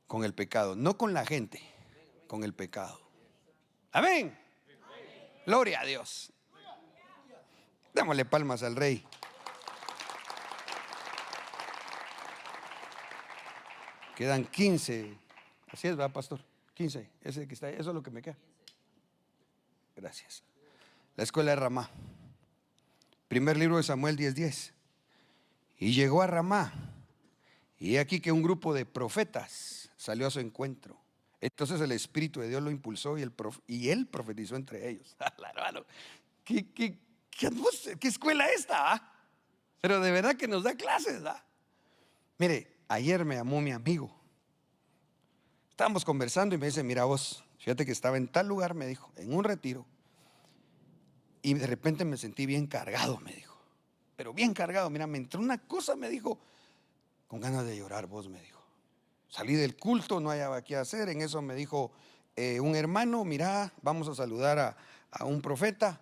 con el pecado. No con la gente, con el pecado. Amén. Gloria a Dios. Démosle palmas al Rey. Quedan 15. Así es, ¿verdad, pastor? 15. Ese que está ahí, eso es lo que me queda. Gracias. La escuela de Ramá. Primer libro de Samuel 10:10. Y llegó a Ramá, y aquí que un grupo de profetas salió a su encuentro. Entonces el Espíritu de Dios lo impulsó y él profetizó entre ellos. Hermano, ¿qué escuela esta? ¿Ah? Pero de verdad que nos da clases. ¿Ah? Mire, ayer me llamó mi amigo. Estábamos conversando y me dice, mira vos, fíjate que estaba en tal lugar, me dijo, en un retiro. Y de repente me sentí bien cargado, me dijo. pero bien cargado. Mira, me entró una cosa, me dijo, con ganas de llorar vos, me dijo. Salí del culto, no hallaba qué hacer. En eso me dijo un hermano, mira, vamos a saludar a un profeta.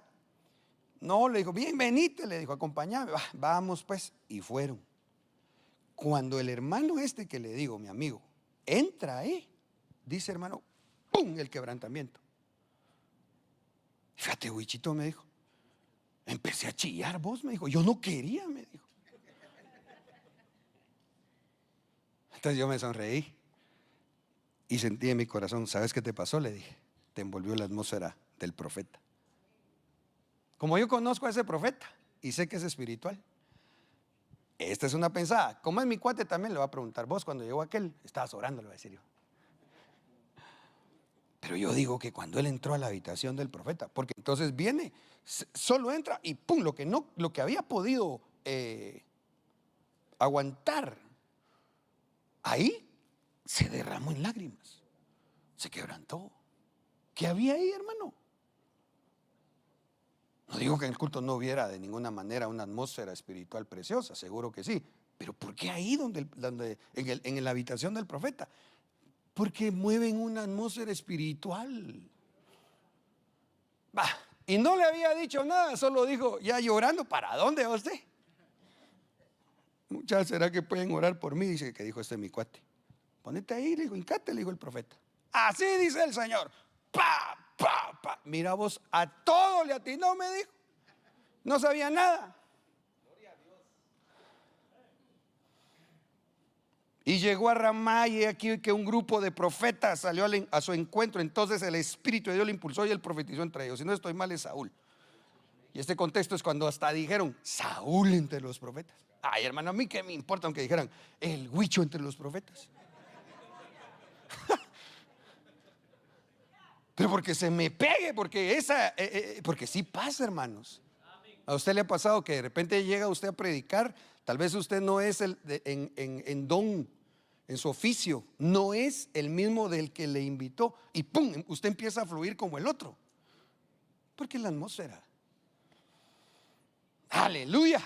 No, le dijo, bien, venite, le dijo, acompáñame, vamos pues. Y fueron. Cuando el hermano este que le digo, mi amigo, entra ahí, dice hermano, ¡pum!, el quebrantamiento. Fíjate, Huichito, me dijo, empecé a chillar vos, me dijo, yo no quería, me dijo. Entonces yo me sonreí y sentí en mi corazón, ¿sabes qué te pasó? Le dije, te envolvió la atmósfera del profeta. Como yo conozco a ese profeta y sé que es espiritual, esta es una pensada. Como es mi cuate, también le va a preguntar, vos cuando llegó aquel, estabas orando, le va a decir yo. Pero yo digo que cuando él entró a la habitación del profeta, porque entonces viene, solo entra y pum, lo que había podido aguantar, ahí se derramó en lágrimas, se quebrantó. ¿Qué había ahí, hermano? No digo que en el culto no hubiera de ninguna manera una atmósfera espiritual preciosa, seguro que sí. Pero ¿por qué ahí en la habitación del profeta? Porque mueven una atmósfera espiritual. Bah, y no le había dicho nada, solo dijo, ya llorando, ¿para dónde va usted? Muchas, ¿será que pueden orar por mí? Dice que dijo mi cuate. Ponete ahí, le dijo, hincate, le dijo el profeta. Así dice el Señor. Pa, pa, pa. Mira vos, a todo le atinó, me dijo. No sabía nada. Y llegó a Ramá, y aquí que un grupo de profetas salió a su encuentro. Entonces el Espíritu de Dios le impulsó y él profetizó entre ellos. Si no estoy mal, es Saúl. Y este contexto es cuando hasta dijeron Saúl entre los profetas. Ay, hermano, a mí qué me importa aunque dijeran el huicho entre los profetas. Pero porque se me pegue, porque sí pasa, hermanos. A usted le ha pasado que de repente llega usted a predicar, tal vez usted no es en don, en su oficio, no es el mismo del que le invitó, y pum, usted empieza a fluir como el otro, porque es la atmósfera. Aleluya.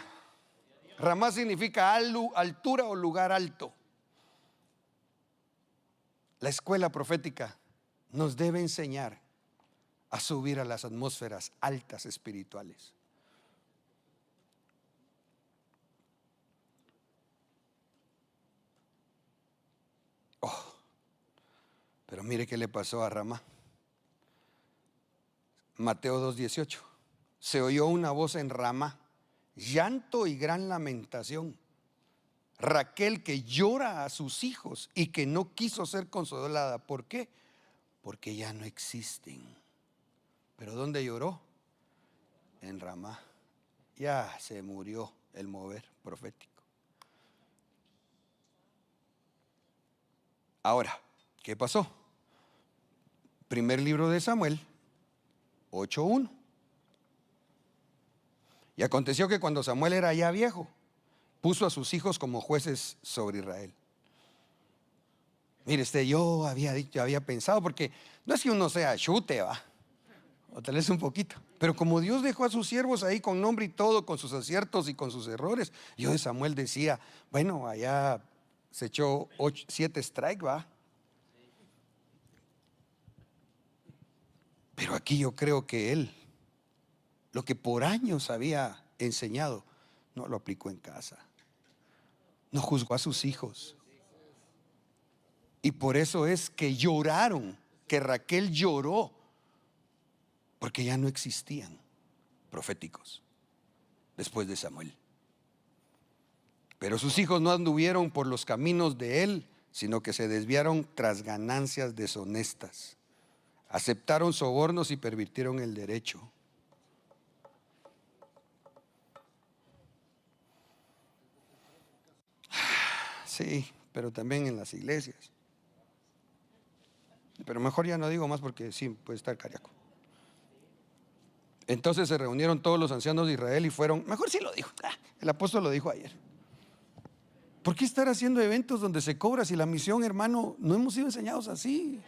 Ramá significa altura o lugar alto. La escuela profética nos debe enseñar a subir a las atmósferas altas espirituales. Oh, pero mire qué le pasó a Ramá. Mateo 2:18. Se oyó una voz en Ramá, llanto y gran lamentación. Raquel que llora a sus hijos y que no quiso ser consolada. ¿Por qué? Porque ya no existen. ¿Pero dónde lloró? En Ramá. Ya se murió el mover profético. Ahora, ¿qué pasó? Primer libro de Samuel 8:1. Y aconteció que cuando Samuel era ya viejo, puso a sus hijos como jueces sobre Israel. Mire, yo había pensado, porque no es que uno sea chute, va, o tal vez un poquito, pero como Dios dejó a sus siervos ahí con nombre y todo, con sus aciertos y con sus errores, yo de Samuel decía, bueno, allá se echó 7 strikes, va. Pero aquí yo creo que él, lo que por años había enseñado, no lo aplicó en casa. No juzgó a sus hijos. Y por eso es que lloraron, que Raquel lloró, porque ya no existían proféticos después de Samuel. Pero sus hijos no anduvieron por los caminos de él, sino que se desviaron tras ganancias deshonestas. Aceptaron sobornos y pervirtieron el derecho. Sí, pero también en las iglesias. Pero mejor ya no digo más porque sí, puede estar cariaco. Entonces se reunieron todos los ancianos de Israel y fueron, mejor sí lo dijo, el apóstol lo dijo ayer. ¿Por qué estar haciendo eventos donde se cobra si la misión, hermano, no hemos sido enseñados así?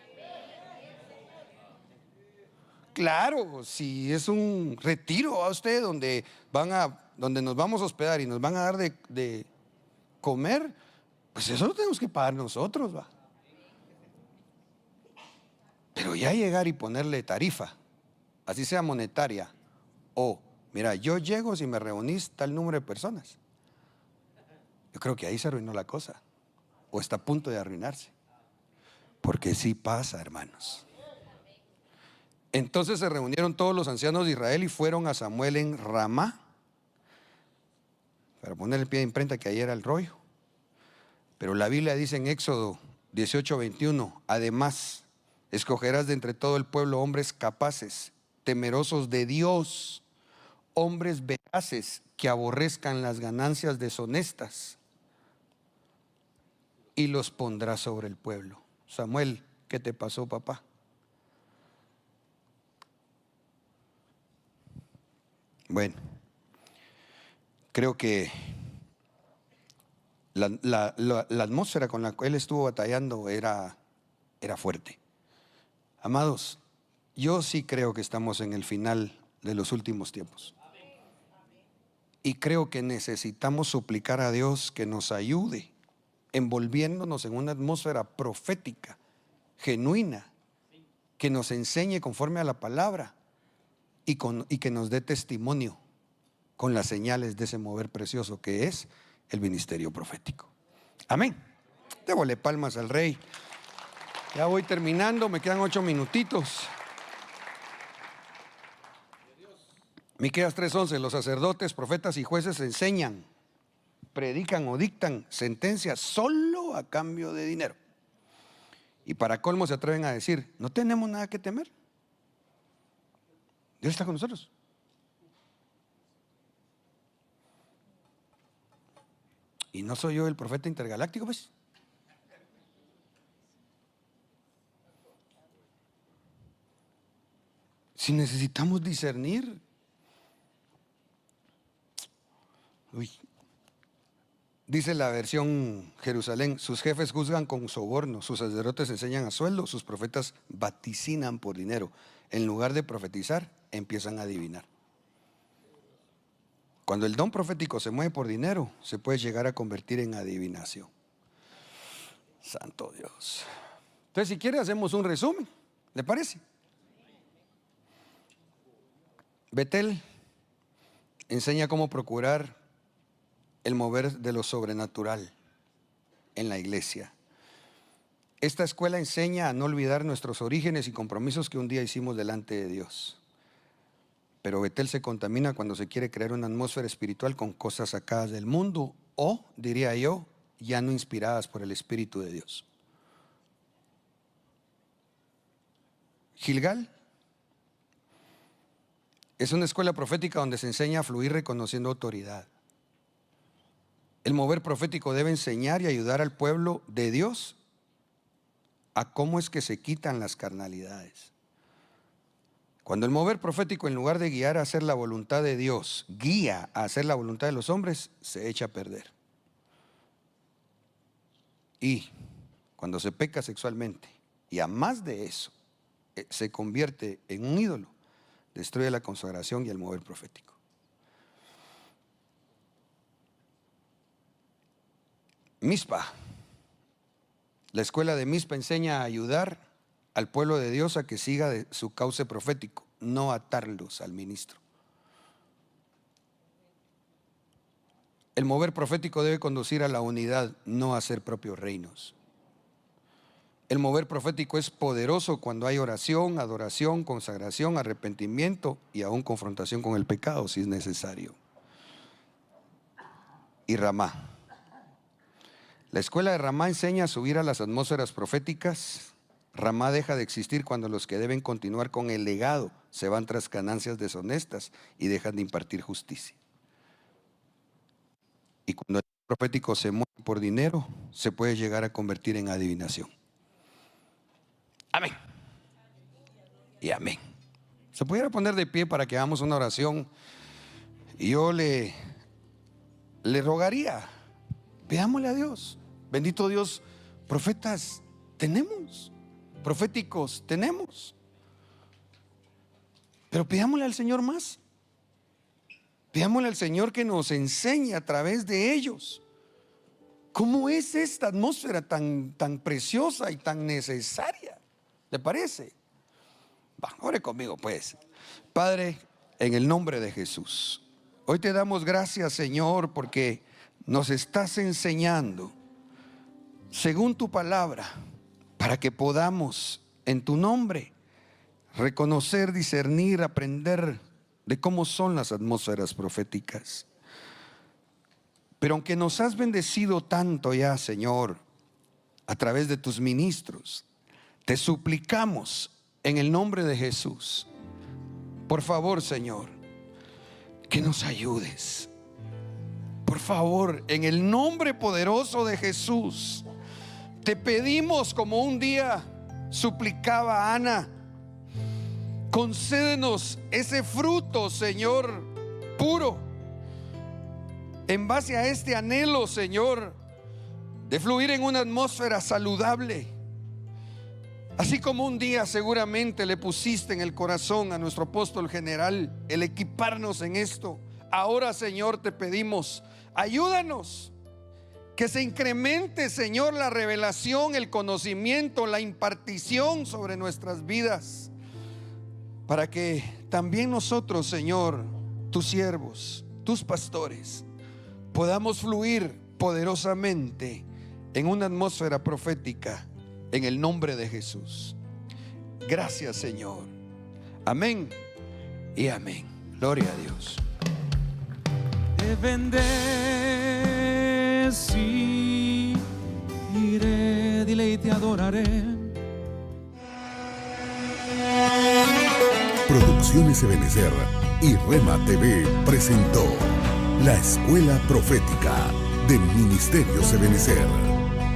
Claro, si es un retiro a usted donde nos vamos a hospedar y nos van a dar de comer, pues eso lo tenemos que pagar nosotros, va. Pero ya llegar y ponerle tarifa, así sea monetaria, o mira, yo llego si me reunís tal número de personas. Yo creo que ahí se arruinó la cosa, o está a punto de arruinarse, porque sí pasa, hermanos. Entonces se reunieron todos los ancianos de Israel y fueron a Samuel en Ramá, para poner el pie de imprenta que ahí era el rollo. Pero la Biblia dice en Éxodo 18:21, además, escogerás de entre todo el pueblo hombres capaces, temerosos de Dios, hombres veraces que aborrezcan las ganancias deshonestas, y los pondrás sobre el pueblo. Samuel, ¿qué te pasó, papá? Bueno, creo que la atmósfera con la que él estuvo batallando era fuerte. Amados, yo sí creo que estamos en el final de los últimos tiempos. Y creo que necesitamos suplicar a Dios que nos ayude, envolviéndonos en una atmósfera profética, genuina, que nos enseñe conforme a la palabra y que nos dé testimonio con las señales de ese mover precioso que es el ministerio profético. Amén. Démosle palmas al Rey. Ya voy terminando, me quedan 8 minutitos. Miqueas 3:11, los sacerdotes, profetas y jueces enseñan, predican o dictan sentencias solo a cambio de dinero. Y para colmo se atreven a decir, no tenemos nada que temer. Dios está con nosotros. Y no soy yo el profeta intergaláctico, pues. Si necesitamos discernir. Dice la versión Jerusalén, sus jefes juzgan con soborno, sus sacerdotes enseñan a sueldo, sus profetas vaticinan por dinero. En lugar de profetizar, empiezan a adivinar. Cuando el don profético se mueve por dinero, se puede llegar a convertir en adivinación. Santo Dios. Entonces, si quiere, hacemos un resumen. ¿Le parece? Betel enseña cómo procurar el mover de lo sobrenatural en la iglesia. Esta escuela enseña a no olvidar nuestros orígenes y compromisos que un día hicimos delante de Dios. Pero Betel se contamina cuando se quiere crear una atmósfera espiritual con cosas sacadas del mundo o, diría yo, ya no inspiradas por el Espíritu de Dios. Gilgal es una escuela profética donde se enseña a fluir reconociendo autoridad. El mover profético debe enseñar y ayudar al pueblo de Dios a cómo es que se quitan las carnalidades. Cuando el mover profético, en lugar de guiar a hacer la voluntad de Dios, guía a hacer la voluntad de los hombres, se echa a perder. Y cuando se peca sexualmente, y a más de eso, se convierte en un ídolo, destruye la consagración y el mover profético. Mizpa. La escuela de Mizpa enseña a ayudar al pueblo de Dios a que siga de su cauce profético, no atarlos al ministro. El mover profético debe conducir a la unidad, no a ser propios reinos. El mover profético es poderoso cuando hay oración, adoración, consagración, arrepentimiento y aún confrontación con el pecado si es necesario. Y Ramá. La escuela de Ramá enseña a subir a las atmósferas proféticas. Ramá deja de existir cuando los que deben continuar con el legado se van tras ganancias deshonestas y dejan de impartir justicia. Y cuando el profético se mueve por dinero, se puede llegar a convertir en adivinación. Amén. Y amén. Se pudiera poner de pie para que hagamos una oración. Y yo le rogaría, veámosle a Dios. Bendito Dios, profetas tenemos, proféticos tenemos. Pero pidámosle al Señor más. Pidámosle al Señor que nos enseñe a través de ellos cómo es esta atmósfera tan preciosa y tan necesaria. ¿Le parece? Va, ore conmigo pues. Padre, en el nombre de Jesús, hoy te damos gracias, Señor, porque nos estás enseñando según tu palabra, para que podamos en tu nombre reconocer, discernir, aprender de cómo son las atmósferas proféticas. Pero aunque nos has bendecido tanto ya, Señor, a través de tus ministros, te suplicamos en el nombre de Jesús, por favor, Señor, que nos ayudes. Por favor, en el nombre poderoso de Jesús, te pedimos, como un día suplicaba Ana, concédenos ese fruto, Señor, puro, en base a este anhelo, Señor, de fluir en una atmósfera saludable. Así como un día seguramente le pusiste en el corazón a nuestro apóstol general el equiparnos en esto, ahora, Señor, te pedimos, ayúdanos, que se incremente, Señor, la revelación, el conocimiento, la impartición sobre nuestras vidas, para que también nosotros, Señor, tus siervos, tus pastores, podamos fluir poderosamente en una atmósfera profética en el nombre de Jesús. Gracias, Señor. Amén y amén. Gloria a Dios. Te bendeciré, dile, y te adoraré. Producciones Ebenecer y Rema TV presentó La Escuela Profética de Ministerios Ebenecer.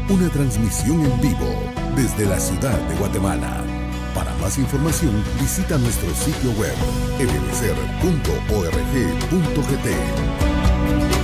Una transmisión en vivo desde la ciudad de Guatemala. Para más información visita nuestro sitio web ebenecer.org.gt.